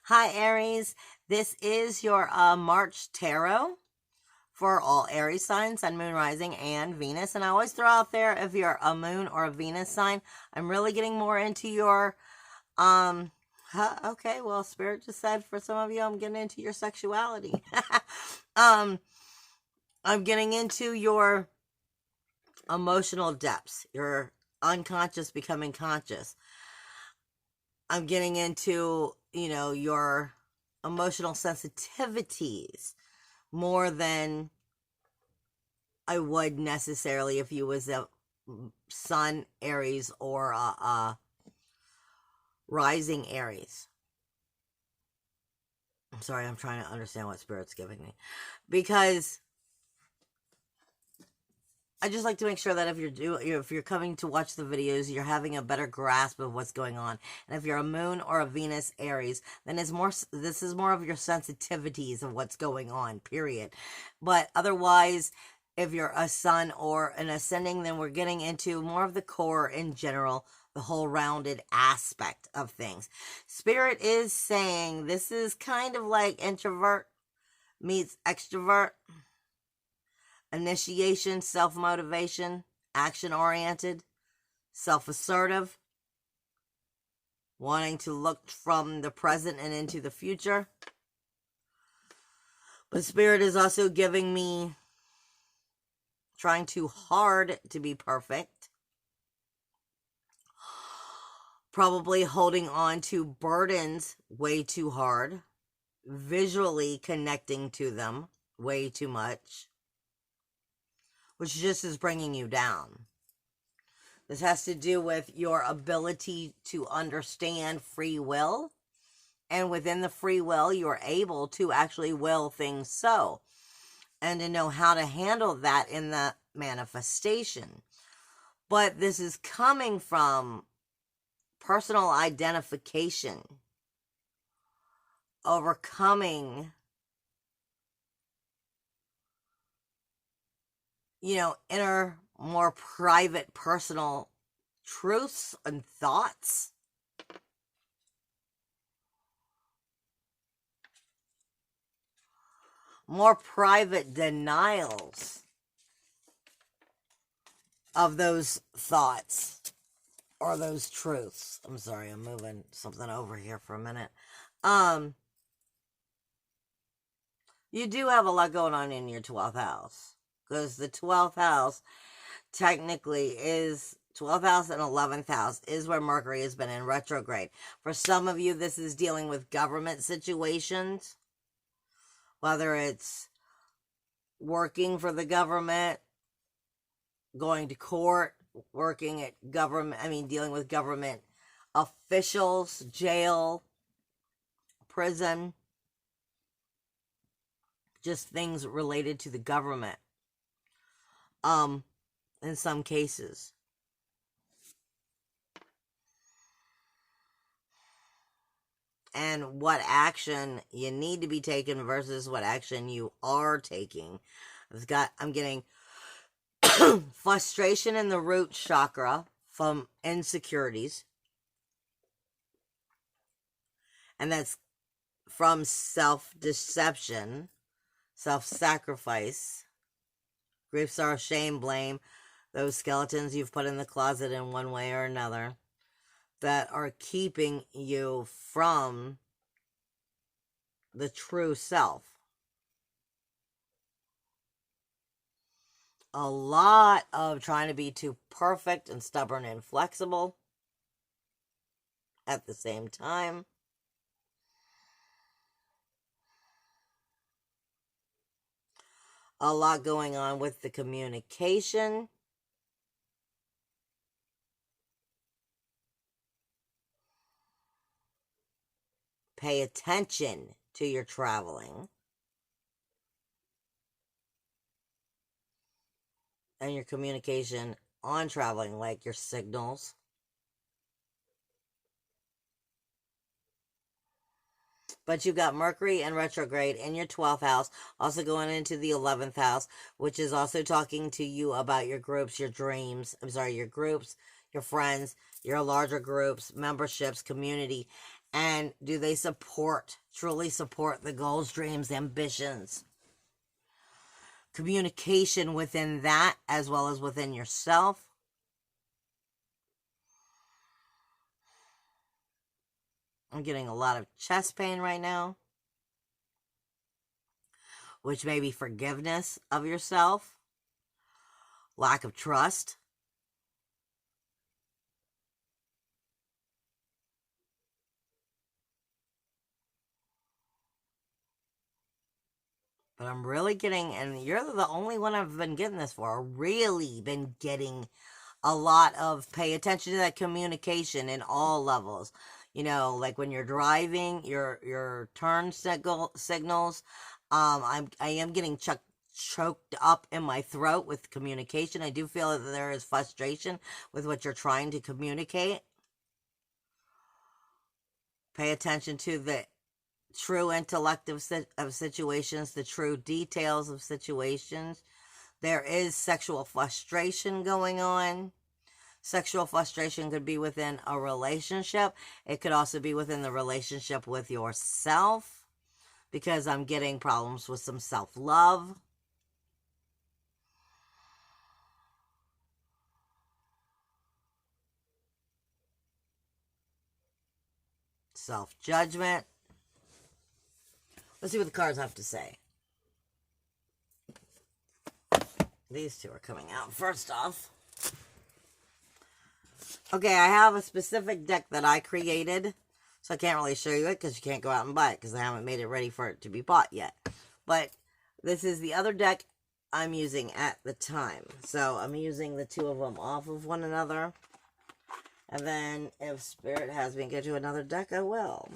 Hi, Aries. This is your March Tarot for all Aries signs, Sun, Moon, Rising, and Venus. And I always throw out there, if you're a Moon or a Venus sign, I'm really getting more into your, okay, well, Spirit just said for some of you, I'm getting into your sexuality. I'm getting into your emotional depths, your unconscious becoming conscious. I'm getting into, your emotional sensitivities more than I would necessarily if you was a Sun Aries or a rising Aries. I'm sorry, I'm trying to understand what Spirit's giving me. Because I just like to make sure that if you're coming to watch the videos, you're having a better grasp of what's going on. And if you're a Moon or a Venus Aries, then this is more of your sensitivities of what's going on, period. But otherwise, if you're a Sun or an Ascending, then we're getting into more of the core in general, the whole rounded aspect of things. Spirit is saying this is kind of like introvert meets extrovert. Initiation, self-motivation, action-oriented, self-assertive, wanting to look from the present and into the future. But Spirit is also giving me trying too hard to be perfect. Probably holding on to burdens way too hard. Visually connecting to them way too much. Which just is bringing you down. This has to do with your ability to understand free will. And within the free will, you're able to actually will things so. And to know how to handle that in the manifestation. But this is coming from personal identification. Overcoming inner, more private, personal truths and thoughts. More private denials of those thoughts or those truths. I'm sorry, I'm moving something over here for a minute. You do have a lot going on in your 12th house. Because the 12th house technically is 12th house and 11th house is where Mercury has been in retrograde. For some of you, this is dealing with government situations, whether it's working for the government, going to court, working at government, dealing with government officials, jail, prison, just things related to the government. In some cases. And what action you need to be taken versus what action you are taking. I'm getting frustration in the root chakra from insecurities. And that's from self-deception, self-sacrifice, grief, sorrow, shame, blame, those skeletons you've put in the closet in one way or another that are keeping you from the true self. A lot of trying to be too perfect and stubborn and flexible at the same time. A lot going on with the communication. Pay attention to your traveling. And your communication on traveling, like your signals. But you've got Mercury in retrograde in your 12th house, also going into the 11th house, which is also talking to you about your groups, your dreams. Your groups, your friends, your larger groups, memberships, community. And do they truly support the goals, dreams, ambitions, communication within that as well as within yourself? I'm getting a lot of chest pain right now, which may be forgiveness of yourself, lack of trust. But I'm really getting, and you're the only one I've been getting this for, really been getting a lot of pay attention to that communication in all levels. You know, like when you're driving, your turn signals. I am getting choked up in my throat with communication. I do feel that there is frustration with what you're trying to communicate. Pay attention to the true intellect of situations, the true details of situations. There is sexual frustration going on. Sexual frustration could be within a relationship. It could also be within the relationship with yourself, because I'm getting problems with some self-love. Self-judgment. Let's see what the cards have to say. These two are coming out first off. Okay, I have a specific deck that I created, so I can't really show you it because you can't go out and buy it because I haven't made it ready for it to be bought yet. But this is the other deck I'm using at the time. So I'm using the two of them off of one another. And then if Spirit has me go to another deck, I will.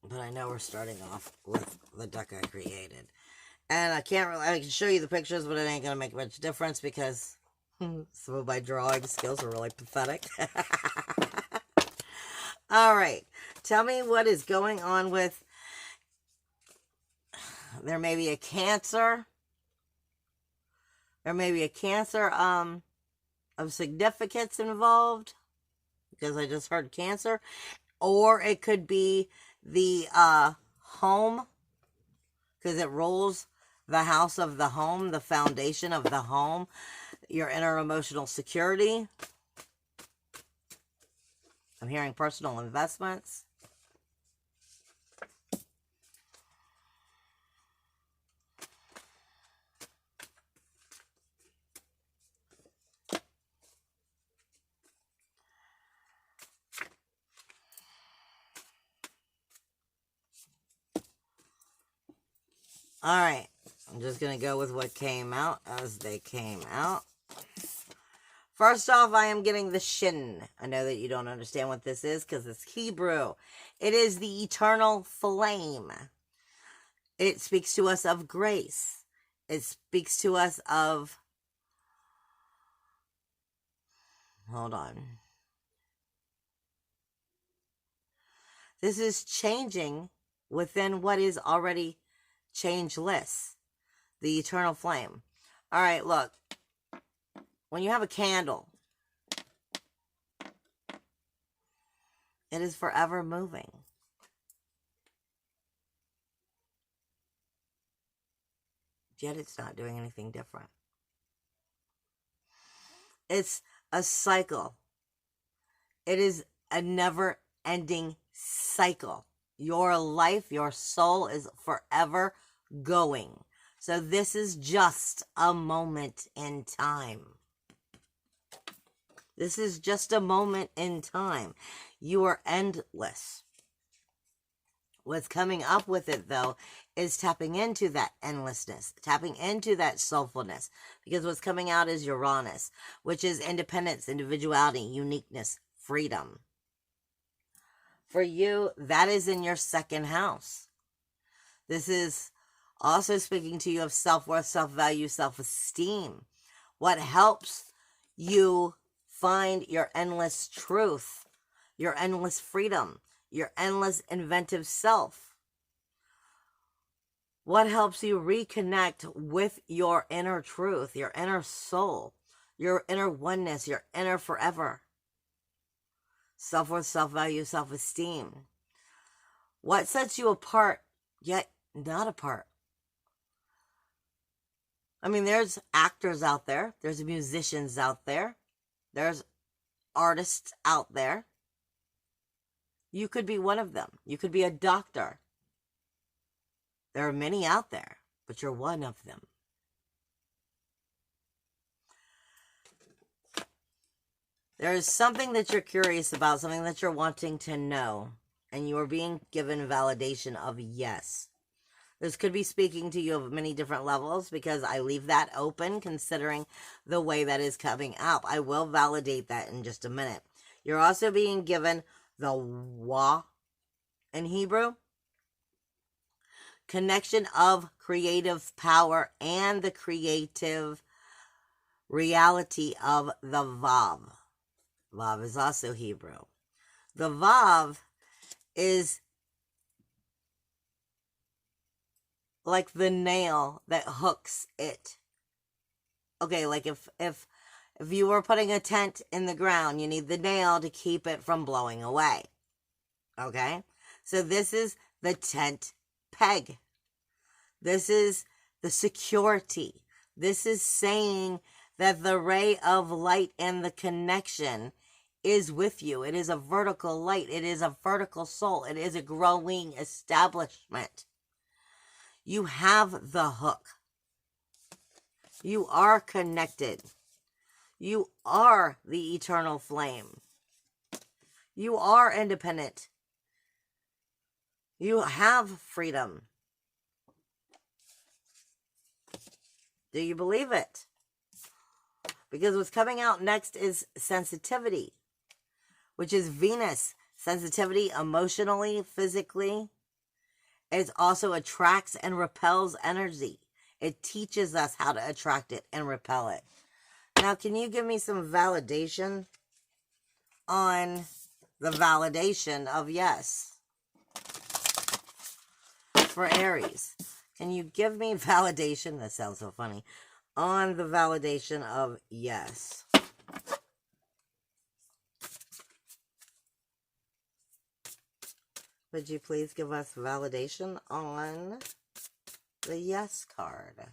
But I know we're starting off with the deck I created. And I can show you the pictures, but it ain't going to make much difference because some of my drawing skills are really pathetic. All right. Tell me what is going on with... There may be a Cancer. There may be a Cancer of significance involved, because I just heard Cancer. Or it could be the home, because it rules the house of the home, the foundation of the home, your inner emotional security. I'm hearing personal investments. All right. I'm just going to go with what came out as they came out. First off, I am getting the Shin. I know that you don't understand what this is because it's Hebrew. It is the eternal flame. It speaks to us of grace. It speaks to us of... Hold on. This is changing within what is already changeless. The eternal flame. All right, look. When you have a candle, it is forever moving. Yet it's not doing anything different. It's a cycle. It is a never-ending cycle. Your life, your soul is forever going. So this is just a moment in time. This is just a moment in time. You are endless. What's coming up with it, though, is tapping into that endlessness, tapping into that soulfulness. Because what's coming out is Uranus, which is independence, individuality, uniqueness, freedom. For you, that is in your second house. This is also speaking to you of self-worth, self-value, self-esteem. What helps you find your endless truth, your endless freedom, your endless inventive self. What helps you reconnect with your inner truth, your inner soul, your inner oneness, your inner forever. Self-worth, self-value, self-esteem. What sets you apart, yet not apart? I mean, there's actors out there. There's musicians out there. There's artists out there. You could be one of them. You could be a doctor. There are many out there, but you're one of them. There is something that you're curious about, something that you're wanting to know, and you are being given validation of yes. This could be speaking to you of many different levels, because I leave that open considering the way that is coming out. I will validate that in just a minute. You're also being given the wa in Hebrew. Connection of creative power and the creative reality of the Vav. Vav is also Hebrew. The Vav is like the nail that hooks it. Okay, like if you were putting a tent in the ground, you need the nail to keep it from blowing away. Okay? So this is the tent peg. This is the security. This is saying that the ray of light and the connection is with you. It is a vertical light. It is a vertical soul. It is a growing establishment. You have the hook. You are connected. You are the eternal flame. You are independent. You have freedom. Do you believe it? Because what's coming out next is sensitivity, which is Venus. Sensitivity emotionally, physically. It also attracts and repels energy. It teaches us how to attract it and repel it. Now, can you give me some validation on the validation of yes for Aries? Can you give me validation? That sounds so funny. On the validation of yes. Would you please give us validation on the yes card? I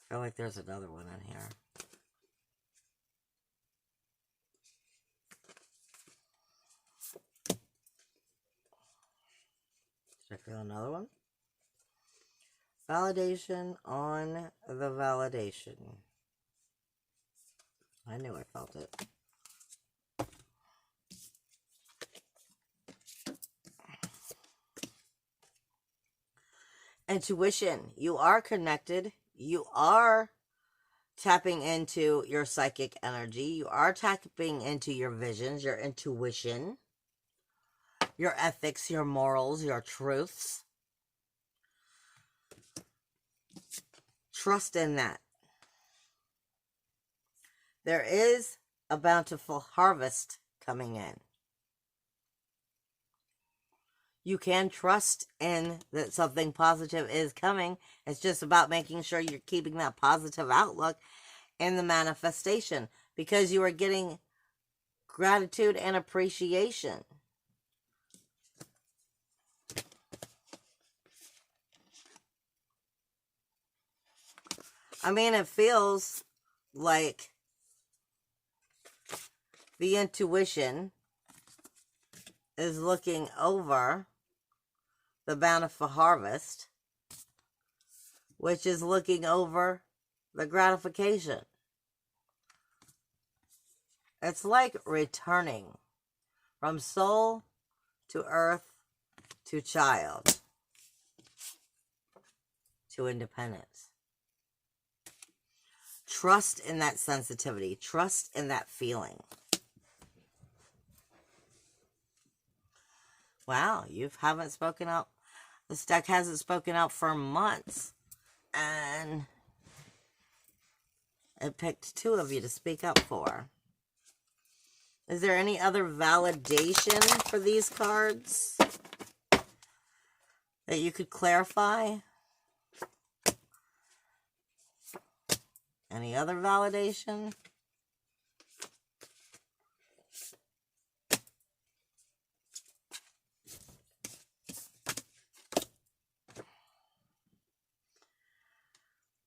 feel like there's another one in here. Should I feel another one? Validation on the validation. I knew I felt it. Intuition. You are connected. You are tapping into your psychic energy. You are tapping into your visions, your intuition, your ethics, your morals, your truths. Trust in that. There is a bountiful harvest coming in. You can trust in that something positive is coming. It's just about making sure you're keeping that positive outlook in the manifestation, because you are getting gratitude and appreciation. I mean, it feels like the intuition is looking over the bountiful harvest, which is looking over the gratification. It's like returning from soul to earth to child to independence. Trust in that sensitivity. Trust in that feeling. Wow, you haven't spoken out. This deck hasn't spoken out for months. And it picked two of you to speak up for. Is there any other validation for these cards that you could clarify? Any other validation?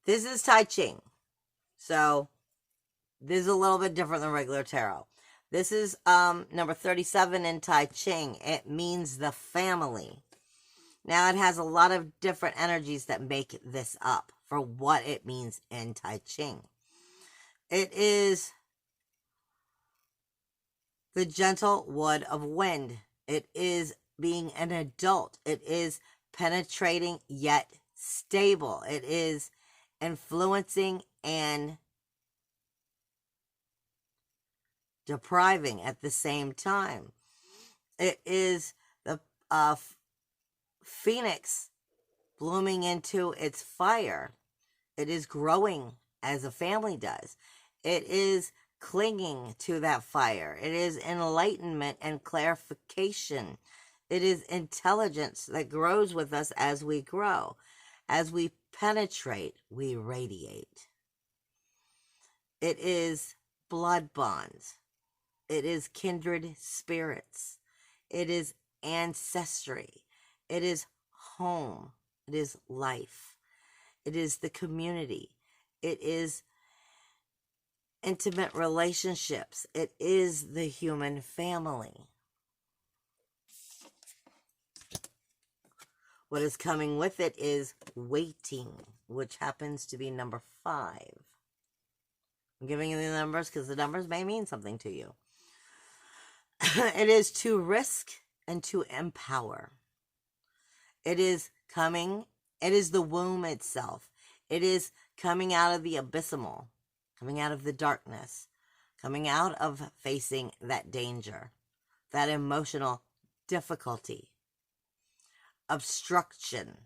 This is Tai Ching. So this is a little bit different than regular tarot. This is number 37 in Tai Ching. It means the family. Now, it has a lot of different energies that make this up for what it means in Tai Ching. It is the gentle wood of wind. It is being an adult. It is penetrating yet stable. It is influencing and depriving at the same time. It is the phoenix blooming into its fire. It is growing as a family does. It is clinging to that fire. It is enlightenment and clarification. It is intelligence that grows with us as we grow. As we penetrate, we radiate. It is blood bonds. It is kindred spirits. It is ancestry. It is home. It is life. It is the community. It is intimate relationships. It is the human family. What is coming with it is waiting, which happens to be number 5. I'm giving you the numbers because the numbers may mean something to you. It is to risk and to empower. It is coming. It is the womb itself. It is coming out of the abysmal, coming out of the darkness, coming out of facing that danger, that emotional difficulty, obstruction,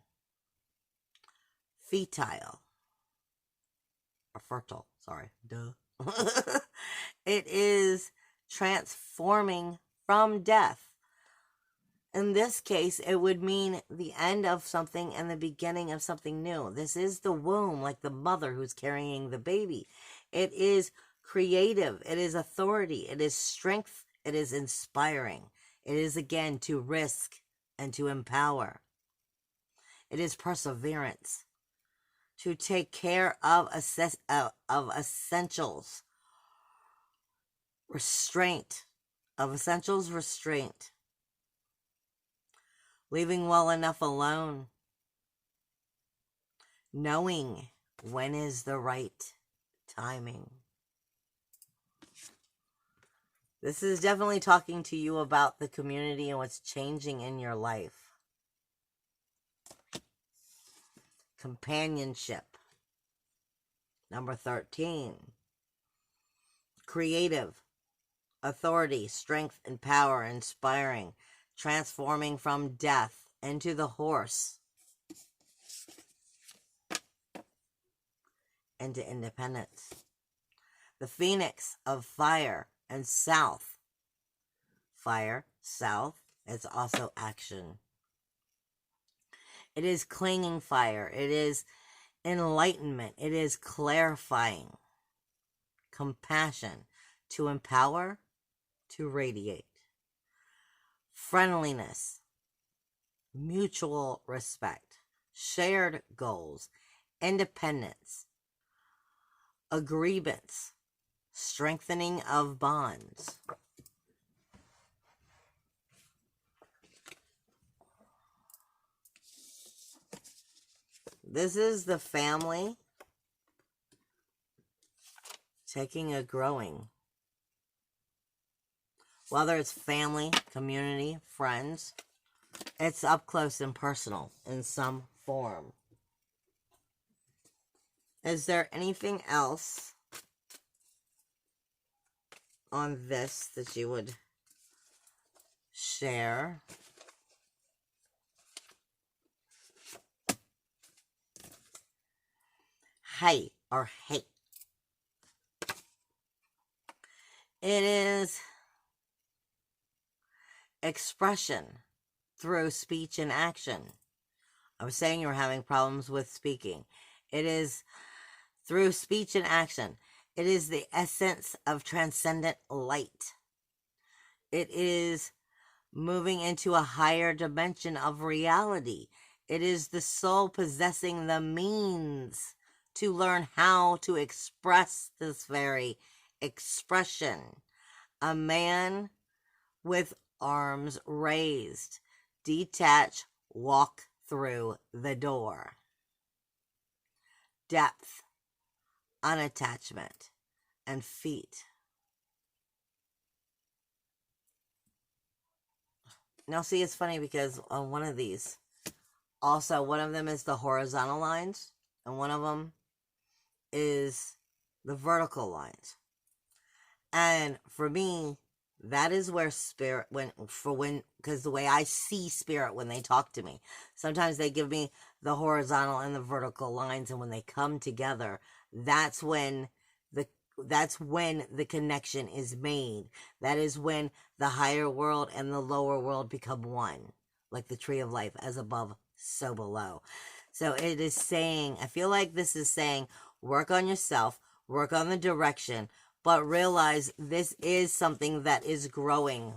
fertile. It is transforming from death. In this case, it would mean the end of something and the beginning of something new. This is the womb, like the mother who's carrying the baby. It is creative. It is authority. It is strength. It is inspiring. It is, again, to risk and to empower. It is perseverance. To take care of essentials. Restraint. Of essentials, restraint. Leaving well enough alone. Knowing when is the right timing. This is definitely talking to you about the community and what's changing in your life. Companionship. Number 13. Creative. Authority, strength, and power, inspiring. Transforming from death into the horse. Into independence. The phoenix of fire and south. Fire, south, it's also action. It is clinging fire. It is enlightenment. It is clarifying. Compassion. To empower, to radiate. Friendliness. Mutual respect. Shared goals. Independence. Agreements. Strengthening of bonds. This is the family taking a growing. Whether it's family, community, friends, it's up close and personal in some form. Is there anything else on this that you would share? Hey, or hey. It is expression through speech and action. I was saying you were having problems with speaking. It is through speech and action. It is the essence of transcendent light. It is moving into a higher dimension of reality. It is the soul possessing the means to learn how to express this very expression. A man with arms raised, detach, walk through the door. Depth, unattachment, and feet. Now see, it's funny because on one of these, also one of them is the horizontal lines, and one of them is the vertical lines. And for me, that is where spirit because the way I see spirit when they talk to me, sometimes they give me the horizontal and the vertical lines, and when they come together, that's when the connection is made. That is when the higher world and the lower world become one, like the tree of life, as above, so below. So it is saying, I feel like this is saying, work on yourself, work on the direction, but realize this is something that is growing.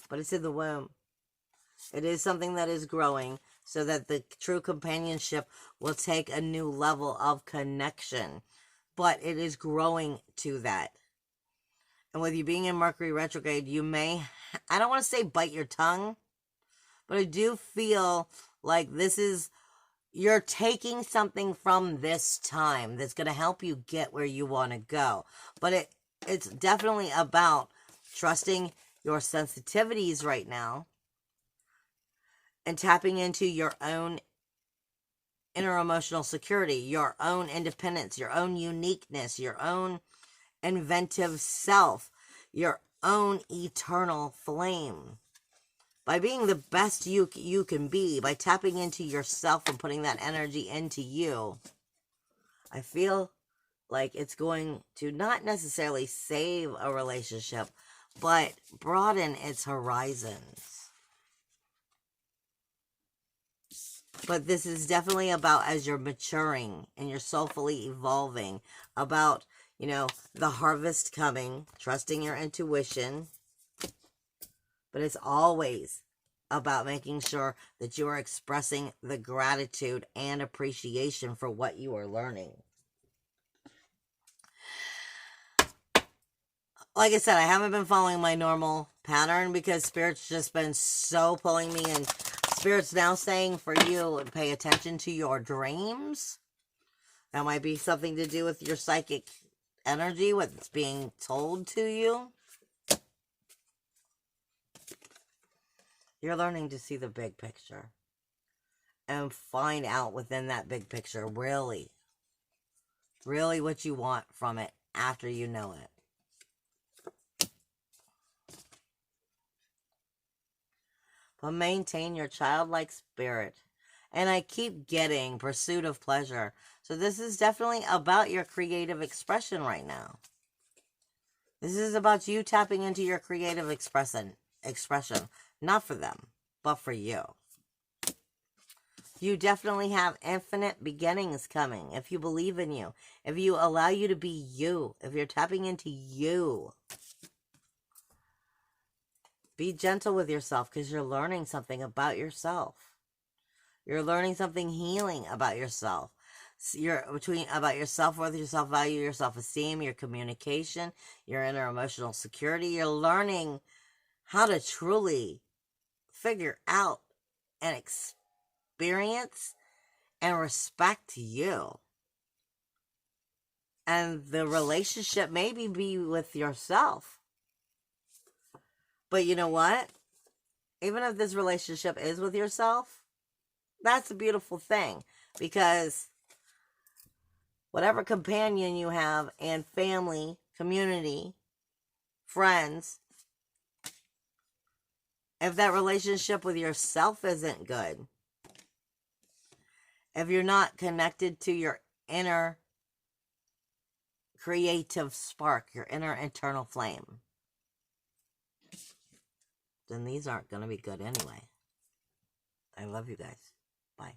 But it's in the womb. It is something that is growing, so that the true companionship will take a new level of connection. But it is growing to that. And with you being in Mercury retrograde, you may, I don't want to say bite your tongue, but I do feel like this is, you're taking something from this time that's going to help you get where you want to go. But it's definitely about trusting your sensitivities right now and tapping into your own inner emotional security, your own independence, your own uniqueness, your own inventive self, your own eternal flame. By being the best you can be, by tapping into yourself and putting that energy into you, I feel like it's going to not necessarily save a relationship, but broaden its horizons. But this is definitely about, as you're maturing and you're soulfully evolving, about, the harvest coming, trusting your intuition. But it's always about making sure that you are expressing the gratitude and appreciation for what you are learning. Like I said, I haven't been following my normal pattern because Spirit's just been so pulling me in. Spirit's now saying for you, pay attention to your dreams. That might be something to do with your psychic energy, what's being told to you. You're learning to see the big picture and find out within that big picture really what you want from it after you know it. But maintain your childlike spirit. And I keep getting pursuit of pleasure. So this is definitely about your creative expression right now. This is about you tapping into your creative expression. Not for them, but for you. You definitely have infinite beginnings coming if you believe in you. If you allow you to be you. If you're tapping into you. Be gentle with yourself because you're learning something about yourself. You're learning something healing about yourself. About your self-worth, your self-value, your self-esteem, your communication, your inner emotional security. You're learning how to truly figure out and experience and respect you. And the relationship maybe be with yourself. But you know what? Even if this relationship is with yourself, that's a beautiful thing. Because whatever companion you have and family, community, friends, if that relationship with yourself isn't good, if you're not connected to your inner creative spark, your inner internal flame, then these aren't going to be good anyway. I love you guys. Bye.